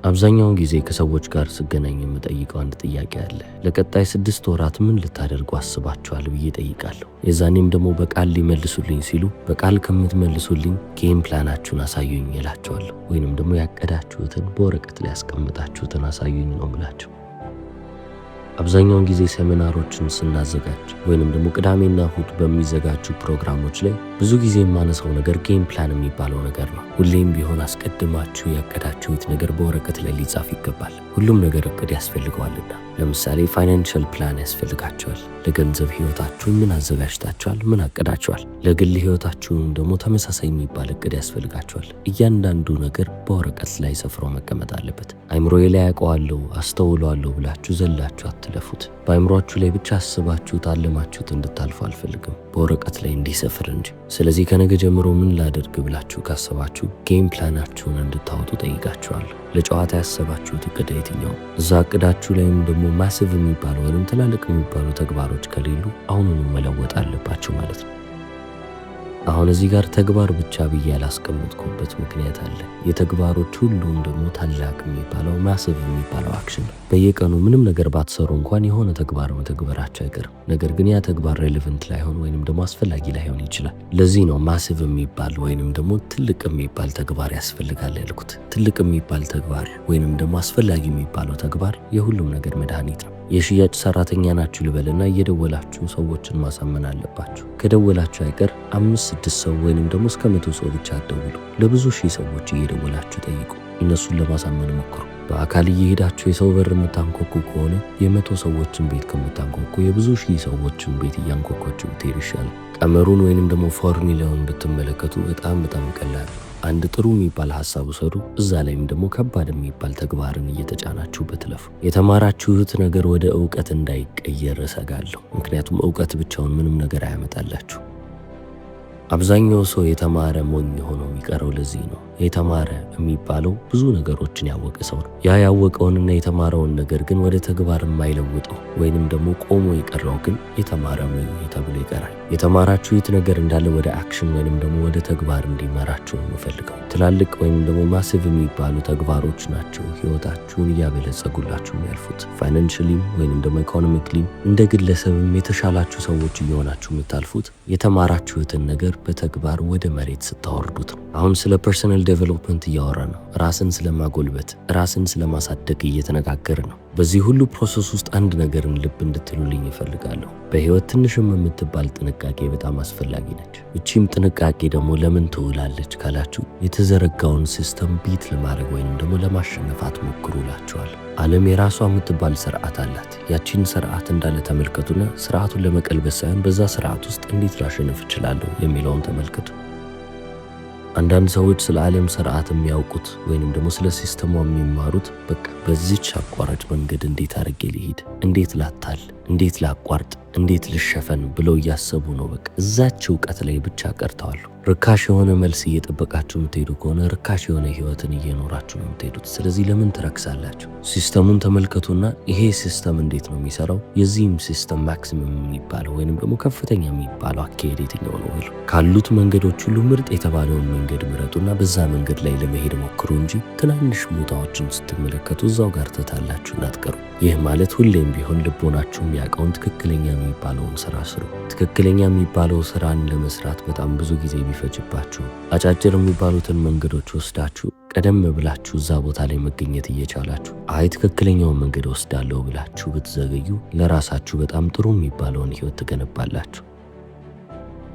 አብዛኛውን ጊዜ ከሰዎች ጋር ስገናኝ የምጠይቀው አንድ ጥያቄ አለ። ለቀጣይ 6 ወራት ምን ልታደርጉ አስባችኋል ብዬ ጠይቃለሁ። የዛኔም ደግሞ በቃል ሊመልሱልኝ ሲሉ በቃል ከምትመልሱልኝ ጌም ፕላናችሁን አሳዩኝ እላቸዋለሁ። ወይንም ደግሞ ያቀዳችሁትን በወረቀት ላይ ያስቀምጣችሁትን አሳዩኝ ነው ምላቸው። አብዛኛውን ጊዜ ሴሚናሮችን ስናዘጋጅ ወይንም ደግሞ ቅዳሜና እሁድ በሚዘጋጁ ፕሮግራሞች ላይ ብዙ ጊዜ የማነሳው ነገር ጌም ፕላን የሚባለው ነገር ነው። ሁሌም ቢሆን አስቀድማችሁ ያቀዳችሁት ነገር በወረቀት ላይ ሊጻፍ ይገባል። ሁሉም ነገር እቅድ ያስፈልገዋልና። ለምሳሌ ፋይናንሻል ፕላን ያስፈልጋቸዋል። ለገንዘብ ህይወታችሁ ምን አዘጋጅታችኋል? ምን አቀዳችኋል? ለግል ህይወታችሁም ደግሞ ተመሳሳይ የሚባል እቅድ ያስፈልጋችኋል። እያንዳንዱ ነገር በወረቀት ላይ ሰፍሮ መቀመጥ አለበት። አይምሮዬ ላይ ያውቀዋለሁ አስተውለዋለሁ ብላችሁ ዘላችሁ አትለፉት። በአይምሮአችሁ ላይ ብቻ አስባችሁት አለማችሁት እንድታልፉ አልፈልግም፣ በወረቀት ላይ እንዲሰፍር እንጂ። ስለዚህ ከነገ ጀምሮ ምን ላደርግ ብላችሁ ካሰባችሁ ጌም ፕላናችሁን እንድታወጡ ጠይቃችኋለሁ። ለጨዋታ ያሰባችሁት እቅድ የትኛው? እዛ እቅዳችሁ ላይም ደግሞ ማሲቭ የሚባሉ ወይም ትላልቅ የሚባሉ ተግባሮች ከሌሉ አሁኑኑ መለወጥ አለባችሁ ማለት ነው። አሁን እዚህ ጋር ተግባር ብቻ ብዬ ያላስቀመጥኩበት ምክንያት አለ። የተግባሮች ሁሉም ደግሞ ታላቅ የሚባለው ማሲቭ የሚባለው አክሽን ነው። በየቀኑ ምንም ነገር ባትሰሩ እንኳን የሆነ ተግባር መተግበራቸው አይቀርም። ነገር ግን ያ ተግባር ሬሌቨንት ላይሆን ወይንም ደግሞ አስፈላጊ ላይሆን ይችላል። ለዚህ ነው ማሲቭ የሚባል ወይንም ደግሞ ትልቅ የሚባል ተግባር ያስፈልጋል ያልኩት። ትልቅ የሚባል ተግባር ወይንም ደግሞ አስፈላጊ የሚባለው ተግባር የሁሉም ነገር መድኃኒት ነው። የሽያጭ ሰራተኛ ናችሁ ልበልና እየደወላችሁ ሰዎችን ማሳመን አለባችሁ። ከደወላችሁ አይቀር 5-6 ሰው ወይንም ደግሞ እስከ 100 ሰው ብቻ አትደውሉ። ለብዙ ሺህ ሰዎች እየደወላችሁ ጠይቁ። እነሱን ለማሳመን ሞክሩ። በአካል እየሄዳችሁ የሰው በር የምታንኳኩ ከሆነ የ100 ሰዎችን ቤት ከምታንኳኩ የብዙ ሺህ ሰዎችን ቤት እያንኳኳችሁ ብትሄዱ ይሻላል። ቀመሩን ወይንም ደግሞ ፎርሙላውን ብትመለከቱ በጣም ቀላል። አንድ ጥሩ የሚባል ሐሳብ ውሰዱ። እዛ ላይም ደግሞ ከባድ የሚባል ተግባርን እየተጫናችሁ በትለፉ። የተማራችሁት ነገር ወደ ዕውቀት እንዳይቀየር እሰጋለሁ። ምክንያቱም ዕውቀት ብቻውን ምንም ነገር አያመጣላችሁ። አብዛኛው ሰው የተማረ ሞኝ ሆኖ የሚቀረው ለዚህ ነው። የተማረ የሚባለው ብዙ ነገሮችን ያወቀ ሰው ነው። ያ ያወቀውንና የተማረውን ነገር ግን ወደ ተግባር የማይለውጠው ወይንም ደግሞ ቆሞ የቀረው ግን የተማረ ሞኝ ተብሎ ይቀራል። የተማራችሁት ነገር እንዳለ ወደ አክሽን ወይንም ደግሞ ወደ ተግባር እንዲመራችሁ ነው የምፈልገው። ትላልቅ ወይንም ደግሞ ማሲቭ የሚባሉ ተግባሮች ናቸው ህይወታችሁን እያበለጸጉላችሁ የሚያልፉት። ፋይናንሻሊም ወይንም ደግሞ ኢኮኖሚክሊም እንደ ግለሰብም የተሻላችሁ ሰዎች እየሆናችሁ የምታልፉት የተማራችሁትን ነገር በተግባር ወደ መሬት ስታወርዱት ነው። አሁን ስለ ፐርሰናል ዴቨሎፕመንት እያወራ ነው። ራስን ስለማጎልበት፣ ራስን ስለማሳደግ እየተነጋገር ነው። በዚህ ሁሉ ፕሮሰስ ውስጥ አንድ ነገርን ልብ እንድትሉልኝ ይፈልጋለሁ። በህይወት ትንሽም የምትባል ጥንቃቄ በጣም አስፈላጊ ነች። እቺም ጥንቃቄ ደግሞ ለምን ትውላለች ካላችሁ የተዘረጋውን ሲስተም ቢት ለማድረግ ወይንም ደግሞ ለማሸነፍ አትሞክሩ እላችኋለሁ። ዓለም የራሷ የምትባል ስርዓት አላት። ያቺን ስርዓት እንዳለ ተመልከቱና ስርዓቱን ለመቀልበስ ሳይሆን በዛ ስርዓት ውስጥ እንዴት ላሸንፍ እችላለሁ የሚለውን ተመልከቱ። አንዳንድ ሰዎች ስለ ዓለም ስርዓት የሚያውቁት ወይንም ደግሞ ስለ ሲስተሙ የሚማሩት በቃ በዚች አቋራጭ መንገድ እንዴት አድርጌ ልሂድ፣ እንዴት ላታል፣ እንዴት ላቋርጥ፣ እንዴት ልሸፈን ብለው እያሰቡ ነው። በቃ እዛች እውቀት ላይ ብቻ ቀርተዋል። ርካሽ የሆነ መልስ እየጠበቃችሁ የምትሄዱ ከሆነ ርካሽ የሆነ ህይወትን እየኖራችሁ ነው የምትሄዱት። ስለዚህ ለምን ትረክሳላችሁ? ሲስተሙን ተመልከቱና ይሄ ሲስተም እንዴት ነው የሚሰራው? የዚህም ሲስተም ማክሲመም የሚባለው ወይንም ደግሞ ከፍተኛ የሚባለው አካሄድ የትኛው ነው? ካሉት መንገዶች ሁሉ ምርጥ የተባለውን መንገድ ምረጡና በዛ መንገድ ላይ ለመሄድ ሞክሩ እንጂ ትናንሽ ቦታዎችን ስትመለከቱ እዛው ጋር ተታላችሁ እንዳትቀሩ። ይህ ማለት ሁሌም ቢሆን ልቦናችሁ የሚያውቀውን ትክክለኛ የሚባለውን ስራ ስሩ። ትክክለኛ የሚባለው ስራን ለመስራት በጣም ብዙ ጊዜ ቢፈጅባችሁ አጫጭር የሚባሉትን መንገዶች ወስዳችሁ ቀደም ብላችሁ እዛ ቦታ ላይ መገኘት እየቻላችሁ አይ ትክክለኛውን መንገድ ወስዳለሁ ብላችሁ ብትዘገዩ ለራሳችሁ በጣም ጥሩ የሚባለውን ህይወት ትገነባላችሁ።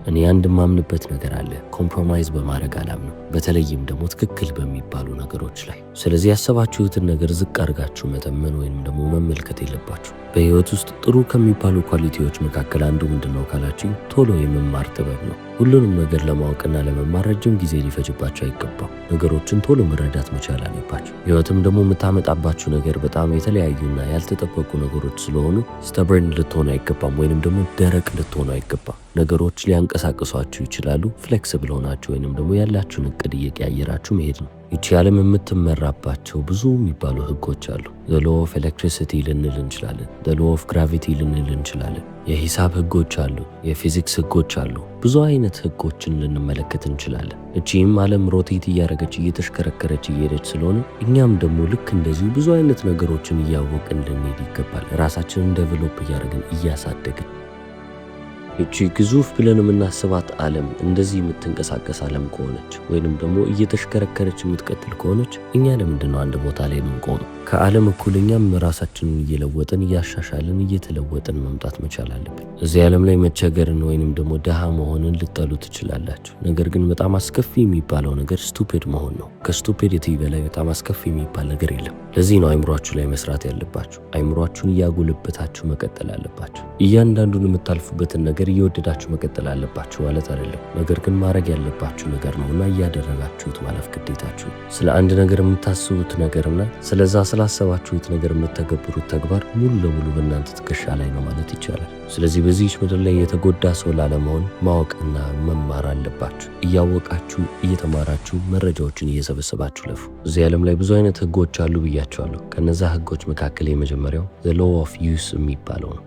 እኔ አንድ ማምንበት ነገር አለ። ኮምፕሮማይዝ በማድረግ አላምነው፣ በተለይም ደግሞ ትክክል በሚባሉ ነገሮች ላይ። ስለዚህ ያሰባችሁትን ነገር ዝቅ አድርጋችሁ መተመን ወይንም ደግሞ መመልከት የለባችሁ። በህይወት ውስጥ ጥሩ ከሚባሉ ኳሊቲዎች መካከል አንዱ ምንድነው ካላችሁ ቶሎ የመማር ጥበብ ነው። ሁሉንም ነገር ለማወቅና ለመማር ረጅም ጊዜ ሊፈጅባችሁ አይገባም። ነገሮችን ቶሎ መረዳት መቻል አለባችሁ። ህይወትም ደግሞ የምታመጣባችሁ ነገር በጣም የተለያዩና ያልተጠበቁ ነገሮች ስለሆኑ ስተበርን ልትሆኑ አይገባም፣ ወይንም ደግሞ ደረቅ ልትሆኑ አይገባም። ነገሮች ሊያንቀሳቅሷችሁ ይችላሉ። ፍሌክስብል ሆናችሁ ወይንም ደግሞ ያላችሁን እቅድ እየቀያየራችሁ መሄድ ነው። ይቺ ዓለም የምትመራባቸው ብዙ የሚባሉ ህጎች አሉ። ዘ ሎ ኦፍ ኤሌክትሪሲቲ ልንል እንችላለን። ዘ ሎ ኦፍ ግራቪቲ ልንል እንችላለን። የሂሳብ ህጎች አሉ። የፊዚክስ ህጎች አሉ። ብዙ አይነት ህጎችን ልንመለከት እንችላለን። እቺም ዓለም ሮቴት እያደረገች እየተሽከረከረች እየሄደች ስለሆነ እኛም ደግሞ ልክ እንደዚሁ ብዙ አይነት ነገሮችን እያወቅን ልንሄድ ይገባል። ራሳችንን ዴቨሎፕ እያደረግን እያሳደግን እቺ ግዙፍ ብለን የምናስባት ዓለም እንደዚህ የምትንቀሳቀስ ዓለም ከሆነች ወይንም ደግሞ እየተሽከረከረች የምትቀጥል ከሆነች እኛ ለምንድነው አንድ ቦታ ላይ የምንቆመው? ከዓለም እኩል እኛም ራሳችንን እየለወጥን እያሻሻልን እየተለወጥን መምጣት መቻል አለብን። እዚህ ዓለም ላይ መቸገርን ወይንም ደግሞ ድሃ መሆንን ልጠሉ ትችላላችሁ። ነገር ግን በጣም አስከፊ የሚባለው ነገር ስቱፒድ መሆን ነው። ከስቱፒዲቲ በላይ በጣም አስከፊ የሚባል ነገር የለም። ለዚህ ነው አይምሯችሁ ላይ መስራት ያለባችሁ። አይምሯችሁን እያጎለበታችሁ መቀጠል አለባችሁ። እያንዳንዱን የምታልፉበትን ነገር እየወደዳችሁ መቀጠል አለባችሁ ማለት አይደለም። ነገር ግን ማድረግ ያለባችሁ ነገር ነውና እያደረጋችሁት ማለፍ ግዴታችሁ። ስለ አንድ ነገር የምታስቡት ነገርና ስለዛ ስላሰባችሁት ነገር የምትተገብሩት ተግባር ሙሉ ለሙሉ በእናንተ ትከሻ ላይ ነው ማለት ይቻላል። ስለዚህ በዚህች ምድር ላይ የተጎዳ ሰው ላለመሆን ማወቅና መማር አለባችሁ። እያወቃችሁ እየተማራችሁ መረጃዎችን እየሰበሰባችሁ ለፉ። እዚህ ዓለም ላይ ብዙ አይነት ህጎች አሉ ብያቸዋለሁ። ከነዛ ህጎች መካከል የመጀመሪያው ዘ ሎ ኦፍ ዩስ የሚባለው ነው።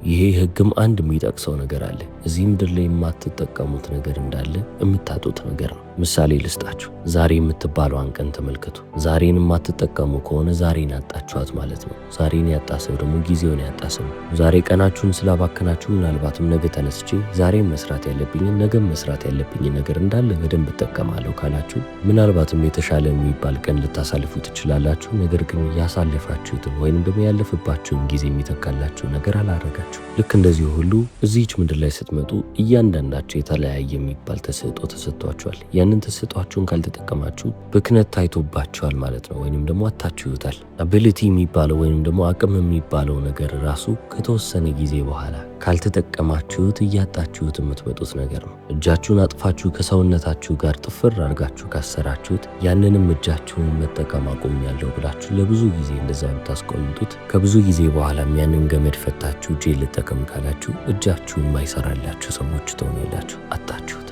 ይሄ ህግም አንድ የሚጠቅሰው ነገር አለ። እዚህ ምድር ላይ የማትጠቀሙት ነገር እንዳለ የምታጡት ነገር ነው። ምሳሌ ልስጣችሁ። ዛሬ የምትባለዋን ቀን ተመልከቱ። ዛሬን የማትጠቀሙ ከሆነ ዛሬን ያጣችኋት ማለት ነው። ዛሬን ያጣ ሰው ደግሞ ጊዜውን ያጣ ሰው ነው። ዛሬ ቀናችሁን ስላባከናችሁ ምናልባትም ነገ ተነስቼ ዛሬን መስራት ያለብኝን ነገም መስራት ያለብኝን ነገር እንዳለ በደንብ እጠቀማለሁ ካላችሁ ምናልባትም የተሻለ የሚባል ቀን ልታሳልፉ ትችላላችሁ። ነገር ግን ያሳለፋችሁትን ወይንም ደግሞ ያለፈባችሁን ጊዜ የሚተካላችሁ ነገር አላረጋችሁ። ልክ እንደዚህ ሁሉ እዚህች ምድር ላይ ስትመጡ እያንዳንዳችሁ የተለያየ የሚባል ተሰጥኦ ተሰጥቷችኋል። ያንን ተሰጥቷችሁን ካልተጠቀማችሁ ብክነት ታይቶባችኋል ማለት ነው። ወይንም ደግሞ አታችሁታል። አቢሊቲ የሚባለው ወይንም ደግሞ አቅም የሚባለው ነገር ራሱ ከተወሰነ ጊዜ በኋላ ካልተጠቀማችሁት እያጣችሁት የምትመጡት ነገር ነው። እጃችሁን አጥፋችሁ ከሰውነታችሁ ጋር ጥፍር አድርጋችሁ ካሰራችሁት ያንንም እጃችሁን መጠቀም አቆሚያለሁ ብላችሁ ለብዙ ጊዜ እንደዛ የምታስቆምጡት ከብዙ ጊዜ በኋላም ያንን ገመድ ፈታችሁ እጄ ልጠቀም ካላችሁ እጃችሁን ማይሰራላችሁ ሰዎች ትሆናላችሁ። አጣችሁት።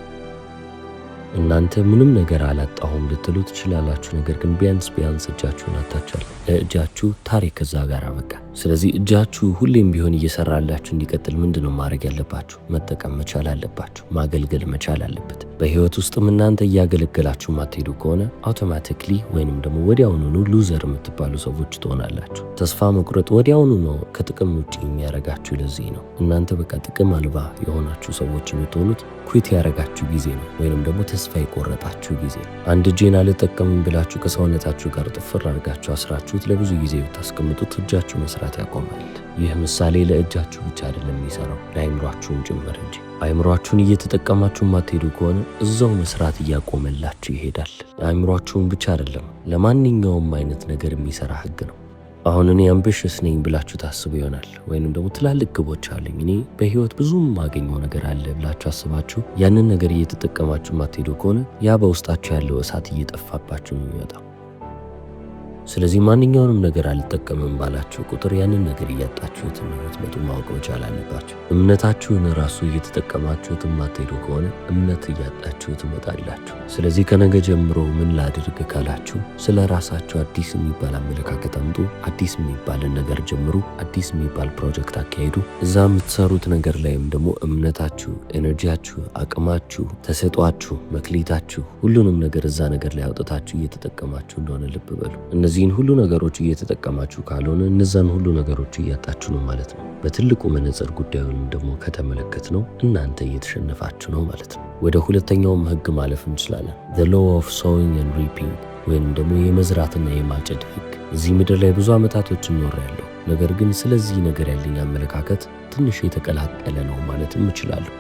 እናንተ ምንም ነገር አላጣሁም ልትሉ ትችላላችሁ። ነገር ግን ቢያንስ እጃችሁን አጣችኋል። ለእጃችሁ ታሪክ እዛ ጋር አበቃ። ስለዚህ እጃችሁ ሁሌም ቢሆን እየሰራላችሁ እንዲቀጥል ምንድነው ማድረግ ያለባችሁ? መጠቀም መቻል አለባችሁ። ማገልገል መቻል አለበት። በህይወት ውስጥም እናንተ እያገለገላችሁ ማትሄዱ ከሆነ አውቶማቲክሊ ወይንም ደግሞ ወዲያውኑ ሉዘር የምትባሉ ሰዎች ትሆናላችሁ። ተስፋ መቁረጥ ወዲያውኑ ነው ከጥቅም ውጭ የሚያረጋችሁ። ለዚህ ነው እናንተ በቃ ጥቅም አልባ የሆናችሁ ሰዎች የምትሆኑት ኩዊት ያረጋችሁ ጊዜ ነው፣ ወይንም ደግሞ ተስፋ የቆረጣችሁ ጊዜ። አንድ እጄን አልጠቀምም ብላችሁ ከሰውነታችሁ ጋር ጥፍር አድርጋችሁ አስራችሁት ለብዙ ጊዜ ብታስቀምጡት እጃችሁ መስራት ያቆማል። ይህ ምሳሌ ለእጃችሁ ብቻ አይደለም የሚሰራው ለአይምሯችሁም ጭምር እንጂ። አይምሯችሁን እየተጠቀማችሁ ማትሄዱ ከሆነ እዛው መስራት እያቆመላችሁ ይሄዳል። አይምሯችሁን ብቻ አይደለም ለማንኛውም አይነት ነገር የሚሰራ ህግ ነው። አሁን እኔ አምቢሽስ ነኝ ብላችሁ ታስቡ ይሆናል። ወይንም ደግሞ ትላልቅ ግቦች አለኝ እኔ በህይወት ብዙም ማገኘው ነገር አለ ብላችሁ አስባችሁ ያንን ነገር እየተጠቀማችሁ ማትሄዱ ከሆነ ያ በውስጣችሁ ያለው እሳት እየጠፋባችሁ ነው የሚወጣው። ስለዚህ ማንኛውንም ነገር አልጠቀምም ባላችሁ ቁጥር ያንን ነገር እያጣችሁት እንደምትመጡ ማወቅ መቻል አለባችሁ። እምነታችሁን ራሱ እየተጠቀማችሁት ማትሄዱ ከሆነ እምነት እያጣችሁ ትመጣላችሁ። ስለዚህ ከነገ ጀምሮ ምን ላድርግ ካላችሁ ስለ ራሳችሁ አዲስ የሚባል አመለካከት አምጡ። አዲስ የሚባልን ነገር ጀምሩ። አዲስ የሚባል ፕሮጀክት አካሄዱ። እዛ የምትሰሩት ነገር ላይም ደግሞ እምነታችሁ፣ ኤነርጂያችሁ፣ አቅማችሁ፣ ተሰጧችሁ፣ መክሊታችሁ ሁሉንም ነገር እዛ ነገር ላይ አውጥታችሁ እየተጠቀማችሁ እንደሆነ ልብ በሉ። እነዚህን ሁሉ ነገሮች እየተጠቀማችሁ ካልሆነ እነዛን ሁሉ ነገሮች እያጣችሁ ነው ማለት ነው። በትልቁ መነጽር ጉዳዩን ደግሞ ከተመለከት ነው እናንተ እየተሸነፋችሁ ነው ማለት ነው። ወደ ሁለተኛውም ህግ ማለፍ እንችላለን። The law of sowing and reaping ወይንም ደግሞ የመዝራትና የማጨድ ህግ። እዚህ ምድር ላይ ብዙ ዓመታቶችን ኖሬያለሁ። ነገር ግን ስለዚህ ነገር ያለኝ አመለካከት ትንሽ የተቀላቀለ ነው ማለትም እችላለሁ።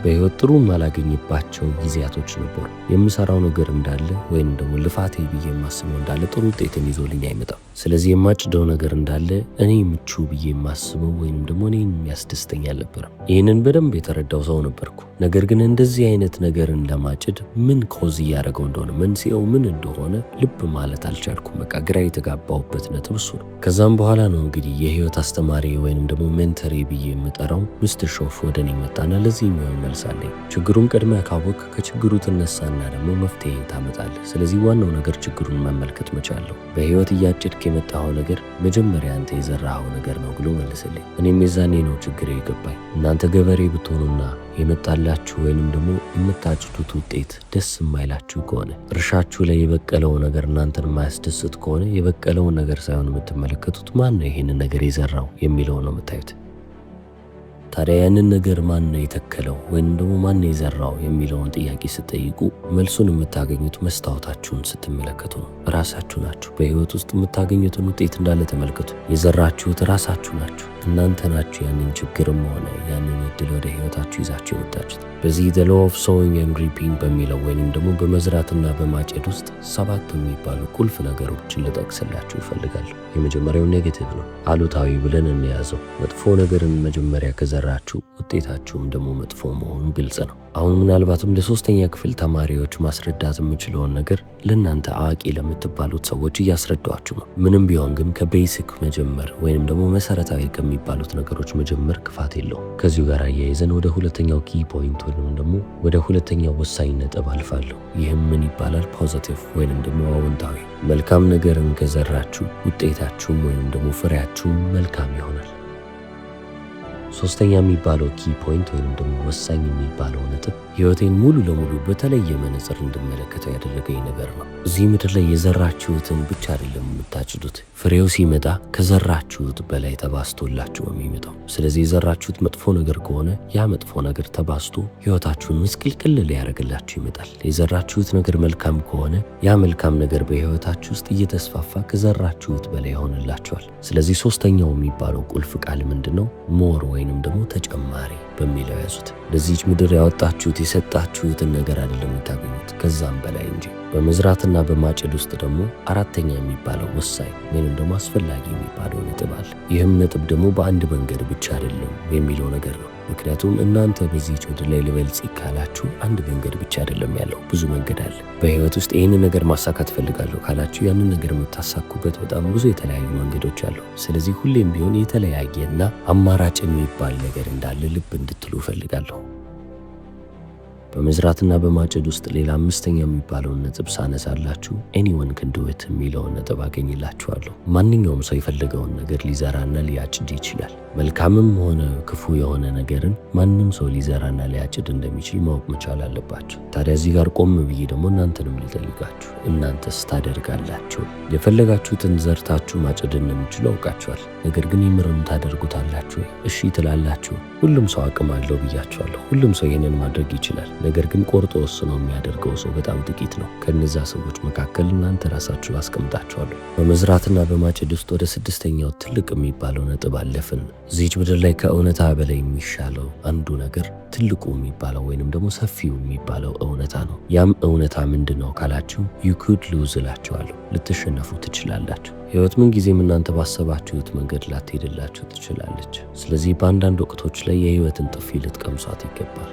በህይወት ጥሩ ማላገኝባቸው ጊዜያቶች ነበሩ። የምሰራው ነገር እንዳለ ወይንም ደግሞ ልፋቴ ብዬ የማስበው እንዳለ ጥሩ ውጤትን ይዞልኝ አይመጣም። ስለዚህ የማጭደው ነገር እንዳለ እኔ ምቹ ብዬ የማስበው ወይንም ደግሞ እኔን የሚያስደስተኝ አልነበረም። ይህንን በደንብ የተረዳው ሰው ነበርኩ። ነገር ግን እንደዚህ አይነት ነገር እንደማጭድ ምን ኮዝ እያደረገው እንደሆነ መንስኤው ምን እንደሆነ ልብ ማለት አልቻልኩም። በቃ ግራ የተጋባሁበት ነጥብ እሱ ነው። ከዛም በኋላ ነው እንግዲህ የህይወት አስተማሪ ወይንም ደግሞ ሜንተሬ ብዬ የምጠራው ሚስተር ሾፍ ወደ እኔ መጣና ለዚህ የሚሆን መልስ አለኝ። ችግሩን ቀድመህ ካወቅ ከችግሩ ትነሳና ደግሞ መፍትሄ ታመጣለህ። ስለዚህ ዋናው ነገር ችግሩን መመልከት መቻል ነው። በህይወት እያጭድክ የመጣኸው ነገር መጀመሪያ አንተ የዘራኸው ነገር ነው ብሎ መልስልኝ። እኔም የዛኔ ነው ችግር የገባኝ። እናንተ ገበሬ ብትሆኑና የመጣላችሁ ወይንም ደግሞ የምታጭዱት ውጤት ደስ የማይላችሁ ከሆነ እርሻችሁ ላይ የበቀለው ነገር እናንተን የማያስደስት ከሆነ የበቀለውን ነገር ሳይሆን የምትመለከቱት ማን ነው ይሄንን ነገር የዘራው የሚለው ነው የምታዩት። ታዲያ ያንን ነገር ማን ነው የተከለው ወይንም ደግሞ ማን ነው የዘራው የሚለውን ጥያቄ ስትጠይቁ መልሱን የምታገኙት መስታወታችሁን ስትመለከቱ ነው። ራሳችሁ ናችሁ። በህይወት ውስጥ የምታገኙትን ውጤት እንዳለ ተመልከቱ። የዘራችሁት ራሳችሁ ናችሁ። እናንተ ናችሁ ያንን ችግርም ሆነ ያንን እድል ወደ ህይወታችሁ ይዛችሁ የወጣችሁት። በዚህ the law of sowing and reaping በሚለው ወይንም ደግሞ በመዝራትና በማጨድ ውስጥ 7 የሚባሉ ቁልፍ ነገሮችን ልጠቅስላችሁ እፈልጋለሁ። የመጀመሪያው ኔጌቲቭ ነው። አሉታዊ ብለን እንያዘው። መጥፎ ነገርን መጀመሪያ ከዘራችሁ ውጤታችሁም ደግሞ መጥፎ መሆኑ ግልጽ ነው። አሁን ምናልባትም ለሶስተኛ ክፍል ተማሪዎች ማስረዳት የምችለውን ነገር ለእናንተ አዋቂ ለምትባሉት ሰዎች እያስረዳችሁ ነው። ምንም ቢሆን ግን ከቤሲክ መጀመር ወይንም ደግሞ መሰረታዊ ከሚባሉት ነገሮች መጀመር ክፋት የለውም። ከዚሁ ጋር አያይዘን ወደ ሁለተኛው ኪ ፖይንት ወይንም ደግሞ ወደ ሁለተኛው ወሳኝ ነጥብ አልፋለሁ። ይህም ምን ይባላል? ፖዚቲቭ ወይንም ደግሞ አዎንታዊ። መልካም ነገርን ከዘራችሁ ውጤታችሁም ወይንም ደግሞ ፍሬያችሁም መልካም ይሆናል። ሶስተኛ የሚባለው ኪ ፖይንት ወይንም ደግሞ ወሳኝ የሚባለው ነጥብ ህይወቴን ሙሉ ለሙሉ በተለየ መነጽር እንድመለከተው ያደረገኝ ነገር ነው። እዚህ ምድር ላይ የዘራችሁትን ብቻ አይደለም የምታጭዱት። ፍሬው ሲመጣ ከዘራችሁት በላይ ተባስቶላችሁ የሚመጣው። ስለዚህ የዘራችሁት መጥፎ ነገር ከሆነ ያ መጥፎ ነገር ተባስቶ ህይወታችሁን ምስቅልቅል ሊያደርግላችሁ ይመጣል። የዘራችሁት ነገር መልካም ከሆነ ያ መልካም ነገር በህይወታችሁ ውስጥ እየተስፋፋ ከዘራችሁት በላይ ይሆንላችኋል። ስለዚህ ሶስተኛው የሚባለው ቁልፍ ቃል ምንድነው? ሞር ወይንም ደግሞ ተጨማሪ በሚለው ያዙት። ለዚህች ምድር ያወጣችሁት የሰጣችሁትን ነገር አይደለም የምታገኙት ከዛም በላይ እንጂ። በመዝራትና በማጨድ ውስጥ ደግሞ አራተኛ የሚባለው ወሳኝ ወይንም ደግሞ አስፈላጊ የሚባለው ነጥብ አለ። ይህም ነጥብ ደግሞ በአንድ መንገድ ብቻ አይደለም የሚለው ነገር ነው። ምክንያቱም እናንተ በዚህች ምድር ላይ ልበልጽ ካላችሁ አንድ መንገድ ብቻ አይደለም ያለው፣ ብዙ መንገድ አለ። በህይወት ውስጥ ይህንን ነገር ማሳካት ፈልጋለሁ ካላችሁ ያንን ነገር የምታሳኩበት በጣም ብዙ የተለያዩ መንገዶች አሉ። ስለዚህ ሁሌም ቢሆን የተለያየና አማራጭ የሚባል ነገር እንዳለ ልብ እንድትሉ ፈልጋለሁ። በመዝራትና በማጨድ ውስጥ ሌላ አምስተኛ የሚባለውን ነጥብ ሳነሳላችሁ ኤኒወን ካን ዱ ኢት የሚለውን ነጥብ አገኝላችኋለሁ። ማንኛውም ሰው የፈለገውን ነገር ሊዘራና ሊያጭድ ይችላል። መልካምም ሆነ ክፉ የሆነ ነገርን ማንም ሰው ሊዘራና ሊያጭድ እንደሚችል ማወቅ መቻል አለባችሁ። ታዲያ እዚህ ጋር ቆም ብዬ ደግሞ እናንተንም ልጠይቃችሁ፣ እናንተስ ታደርጋላችሁ? የፈለጋችሁትን ዘርታችሁ ማጨድ እንደምችሉ አውቃችኋል። ነገር ግን የምርም ታደርጉታላችሁ? እሺ ትላላችሁ? ሁሉም ሰው አቅም አለው ብያችኋለሁ። ሁሉም ሰው ይህንን ማድረግ ይችላል። ነገር ግን ቆርጦ ወስኖ የሚያደርገው ሰው በጣም ጥቂት ነው። ከነዛ ሰዎች መካከል እናንተ ራሳችሁ አስቀምጣችኋለሁ። በመዝራትና በማጨድ ውስጥ ወደ ስድስተኛው ትልቅ የሚባለው ነጥብ አለፍን። እዚች ምድር ላይ ከእውነታ በላይ የሚሻለው አንዱ ነገር ትልቁ የሚባለው ወይንም ደግሞ ሰፊው የሚባለው እውነታ ነው። ያም እውነታ ምንድን ነው ካላችሁ ዩ ኩድ ሉዝ እላችኋለሁ። ልትሸነፉ ትችላላችሁ። ህይወት ምን ጊዜም እናንተ ባሰባችሁት መንገድ ላትሄድላችሁ ትችላለች። ስለዚህ በአንዳንድ ወቅቶች ላይ የህይወትን ጥፊ ልትቀምሷት ይገባል።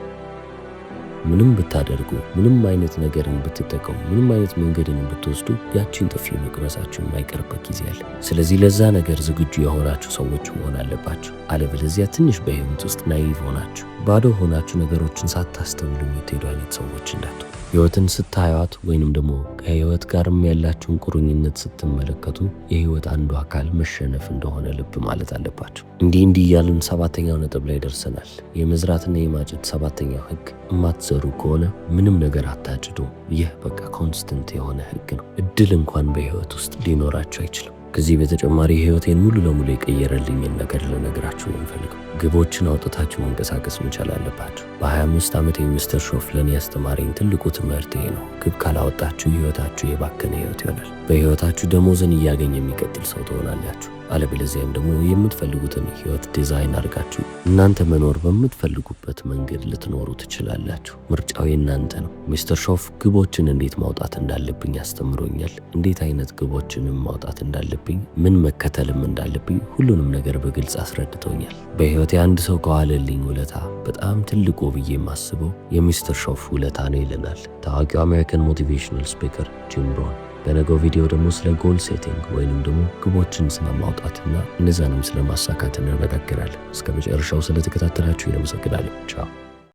ምንም ብታደርጉ፣ ምንም አይነት ነገርን ብትጠቀሙ፣ ምንም አይነት መንገድን ብትወስዱ ያቺን ጥፊ መቅመሳችሁ የማይቀርበት ጊዜ አለ። ስለዚህ ለዛ ነገር ዝግጁ የሆናችሁ ሰዎች መሆን አለባችሁ። አለበለዚያ ትንሽ በህይወት ውስጥ ናይቭ ሆናችሁ ባዶ ሆናችሁ ነገሮችን ሳታስተውሉ የምትሄዱ አይነት ሰዎች እንዳትሆኑ። ህይወትን ስታዩት ወይንም ደግሞ ከህይወት ጋርም ያላችሁን ቁርኝነት ስትመለከቱ የህይወት አንዱ አካል መሸነፍ እንደሆነ ልብ ማለት አለባችሁ። እንዲህ እያልን ሰባተኛው ነጥብ ላይ ደርሰናል። የመዝራትና የማጨድ ሰባተኛው ህግ፣ የማትዘሩ ከሆነ ምንም ነገር አታጭዱ። ይህ በቃ ኮንስተንት የሆነ ህግ ነው። እድል እንኳን በህይወት ውስጥ ሊኖራችሁ አይችልም። ከዚህ በተጨማሪ ህይወቴን ሙሉ ለሙሉ የቀየረልኝን ነገር ልነግራችሁ ነው የምፈልገው። ግቦችን አውጥታችሁ መንቀሳቀስ መቻል አለባችሁ። በ25 ዓመት የሚስተር ሾፍ ለኔ ያስተማረኝ ትልቁ ትምህርት ይሄ ነው። ግብ ካላወጣችሁ ህይወታችሁ የባከነ ህይወት ይሆናል። በህይወታችሁ ደሞዝን እያገኘ የሚቀጥል ሰው ትሆናላችሁ። አለበለዚያም ደግሞ የምትፈልጉትን ህይወት ዲዛይን አድርጋችሁ እናንተ መኖር በምትፈልጉበት መንገድ ልትኖሩ ትችላላችሁ። ምርጫው የእናንተ ነው። ሚስተር ሾፍ ግቦችን እንዴት ማውጣት እንዳለብኝ አስተምሮኛል። እንዴት አይነት ግቦችንም ማውጣት እንዳለብኝ፣ ምን መከተልም እንዳለብኝ ሁሉንም ነገር በግልጽ አስረድቶኛል። በህይወቴ አንድ ሰው ከዋለልኝ ውለታ በጣም ትልቁ ብዬ የማስበው የሚስተር ሾፍ ውለታ ነው ይለናል ታዋቂው አሜሪካን ሞቲቬሽናል ስፒከር ጂም ሮን። በነገው ቪዲዮ ደግሞ ስለ ጎል ሴቲንግ ወይንም ደግሞ ግቦችን ስለማውጣትና እነዛንም ስለማሳካት እንነጋገራለን። እስከ መጨረሻው ስለተከታተላችሁ አመሰግናለሁ። ቻው።